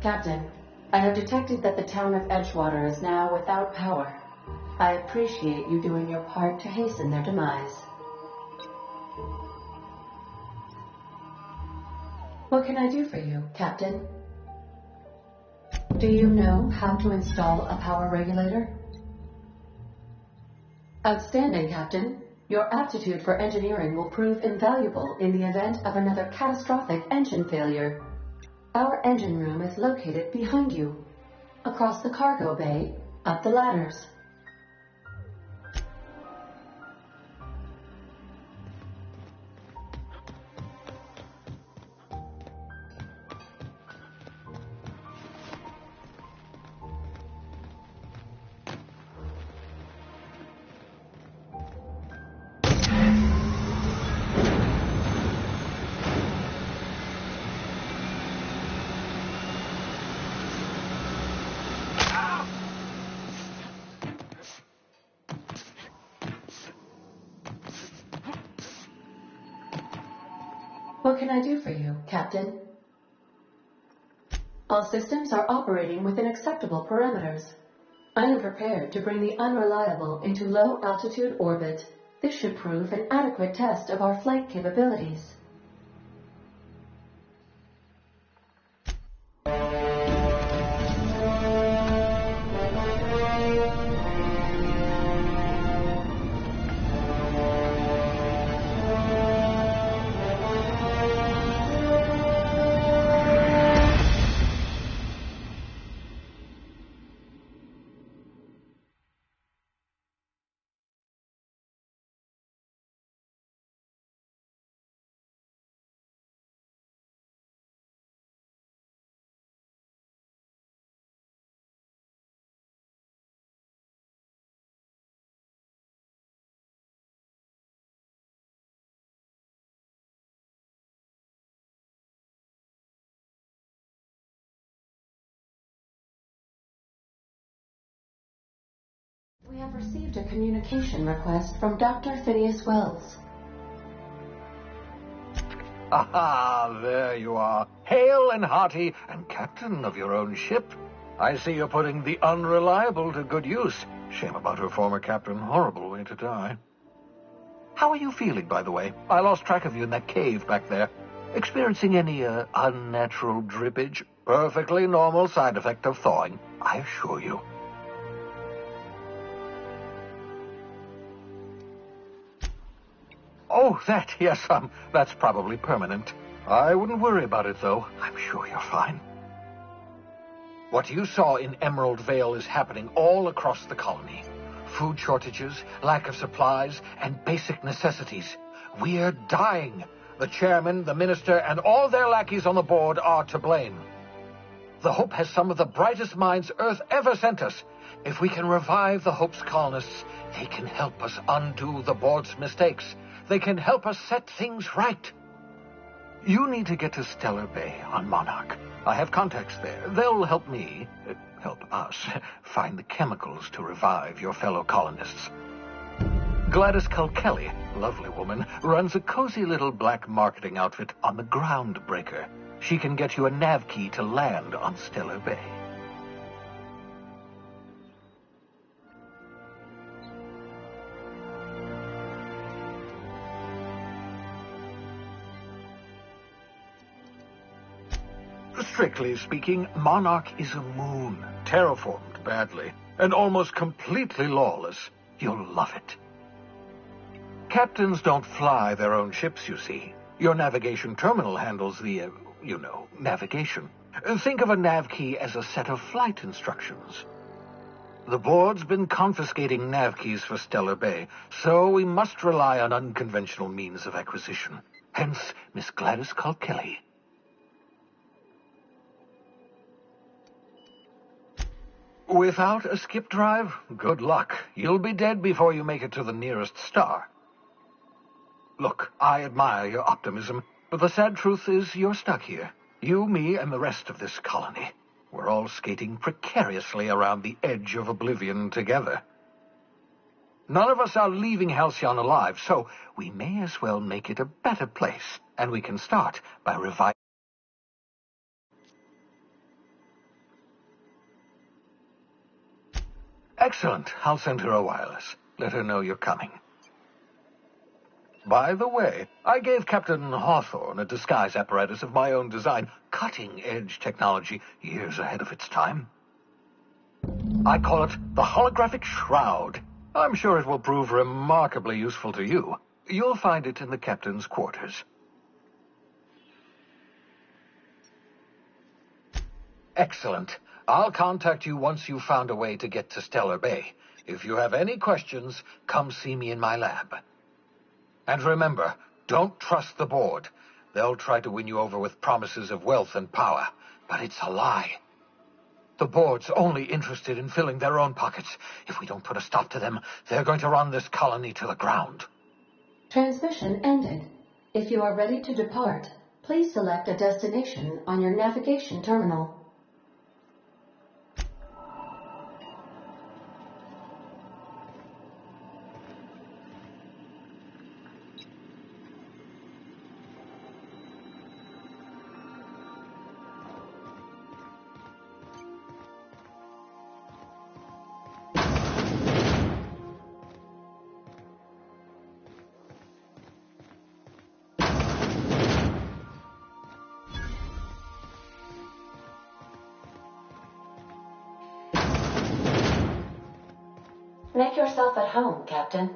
Captain, I have detected that the town of Edgewater is now without power. I appreciate you doing your part to hasten their demise. What can I do for you, Captain? Do you know how to install a power regulator? Outstanding, Captain. Your aptitude for engineering will prove invaluable in the event of another catastrophic engine failure. Our engine room is located behind you, across the cargo bay, up the ladders. What can I do for you, Captain? All systems are operating within acceptable parameters. I am prepared to bring the unreliable into low-altitude orbit. This should prove an adequate test of our flight capabilities. We have received a communication request from Dr. Phineas Wells. Aha, there you are, hale and hearty, and captain of your own ship. I see you're putting the unreliable to good use. Shame about her former captain. Horrible way to die. How are you feeling, by the way? I lost track of you in that cave back there. Experiencing any, unnatural drippage? Perfectly normal side effect of thawing, I assure you. Oh, that, yes, that's probably permanent. I wouldn't worry about it, though. I'm sure you're fine. What you saw in Emerald Vale is happening all across the colony. Food shortages, lack of supplies, and basic necessities. We're dying. The chairman, the minister, and all their lackeys on the board are to blame. The Hope has some of the brightest minds Earth ever sent us. If we can revive the Hope's colonists, they can help us undo the board's mistakes. They can help us set things right. You need to get to Stellar Bay on Monarch. I have contacts there. They'll help me, help us, find the chemicals to revive your fellow colonists. Gladys Culkelly, lovely woman, runs a cozy little black marketing outfit on the Groundbreaker. She can get you a nav key to land on Stellar Bay. Strictly speaking, Monarch is a moon, terraformed badly, and almost completely lawless. You'll love it. Captains don't fly their own ships, you see. Your navigation terminal handles the, navigation. Think of a nav key as a set of flight instructions. The board's been confiscating nav keys for Stellar Bay, so we must rely on unconventional means of acquisition. Hence, Miss Gladys Culkelly. Without a skip drive, good luck. You'll be dead before you make it to the nearest star. Look, I admire your optimism, but the sad truth is you're stuck here. You, me, and the rest of this colony. We're all skating precariously around the edge of oblivion together. None of us are leaving Halcyon alive, so we may as well make it a better place, and we can start by reviving. Excellent. I'll send her a wireless. Let her know you're coming. By the way, I gave Captain Hawthorne a disguise apparatus of my own design, cutting-edge technology, years ahead of its time. I call it the Holographic Shroud. I'm sure it will prove remarkably useful to you. You'll find it in the captain's quarters. Excellent. I'll contact you once you've found a way to get to Stellar Bay. If you have any questions, come see me in my lab. And remember, don't trust the board. They'll try to win you over with promises of wealth and power, but it's a lie. The board's only interested in filling their own pockets. If we don't put a stop to them, they're going to run this colony to the ground. Transmission ended. If you are ready to depart, please select a destination on your navigation terminal. Make yourself at home, Captain.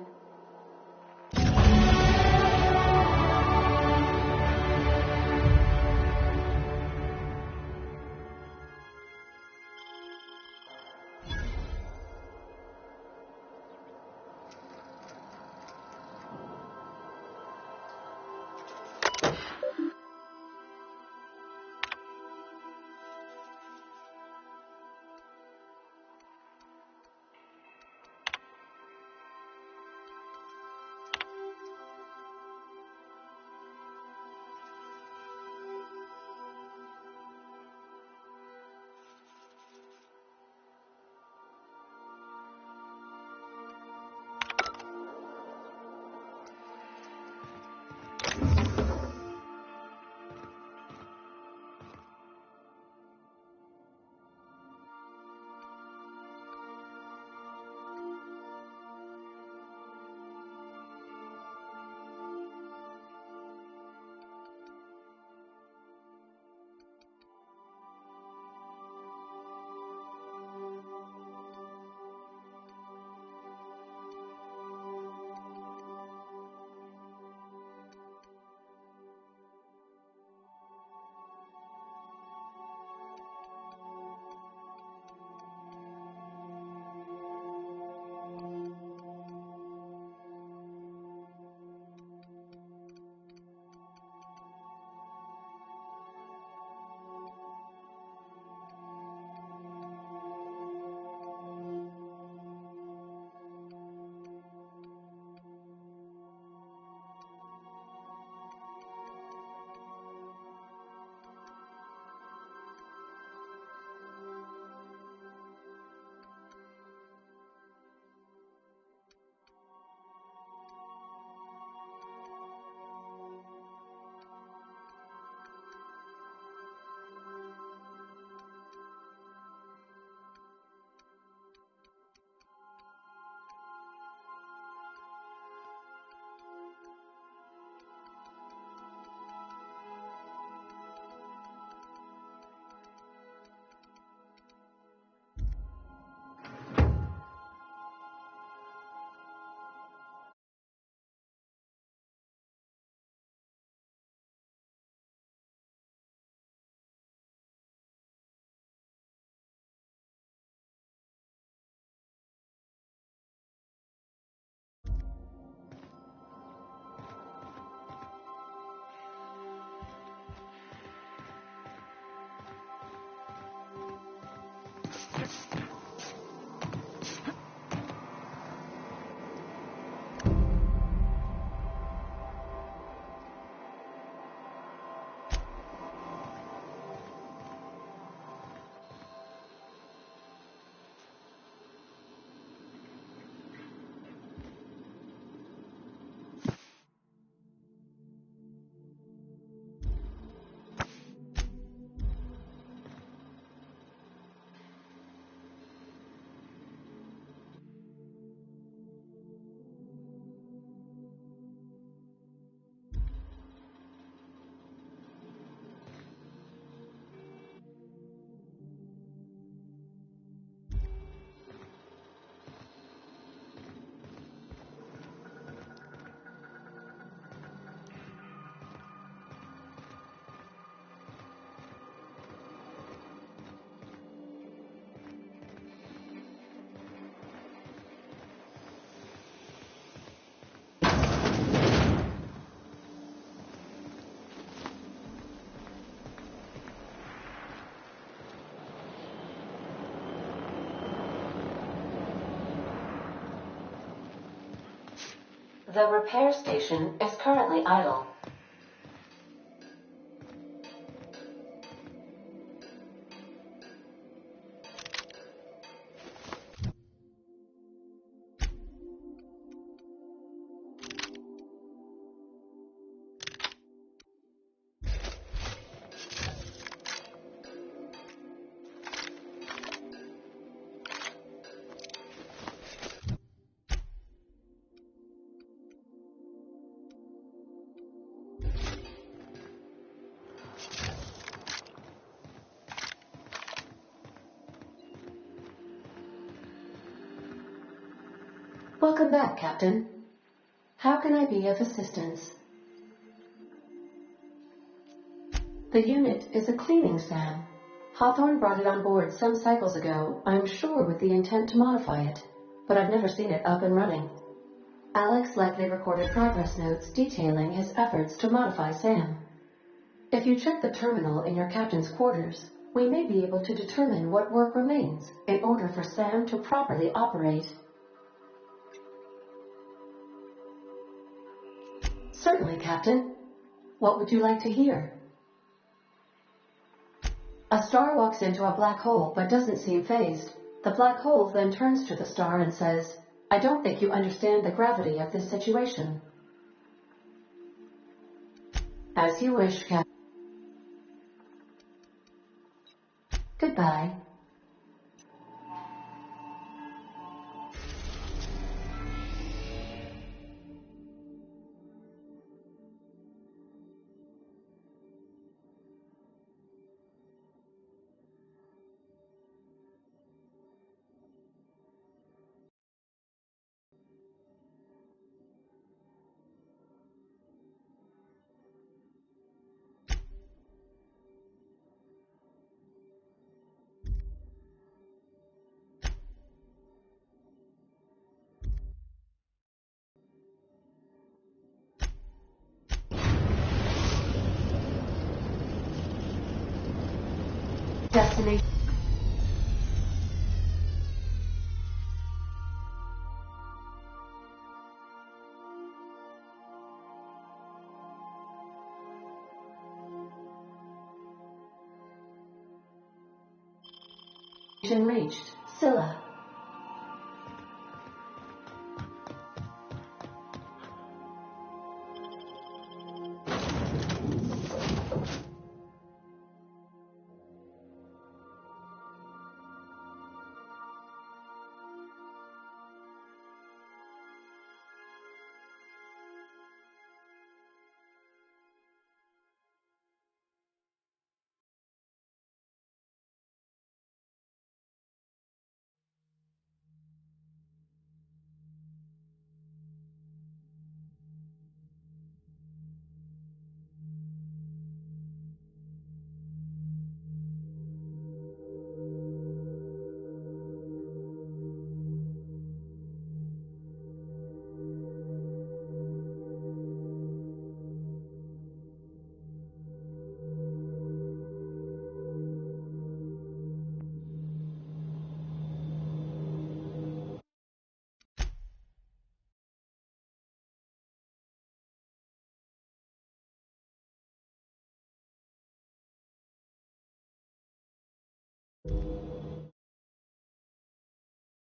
The repair station is currently idle. Welcome back, Captain. How can I be of assistance? The unit is a cleaning SAM. Hawthorne brought it on board some cycles ago, I'm sure with the intent to modify it, but I've never seen it up and running. Alex likely recorded progress notes detailing his efforts to modify SAM. If you check the terminal in your captain's quarters, we may be able to determine what work remains in order for SAM to properly operate. Certainly, Captain. What would you like to hear? A star walks into a black hole but doesn't seem phased. The black hole then turns to the star and says, I don't think you understand the gravity of this situation. As you wish, Captain. Goodbye. Destination reached. Scylla.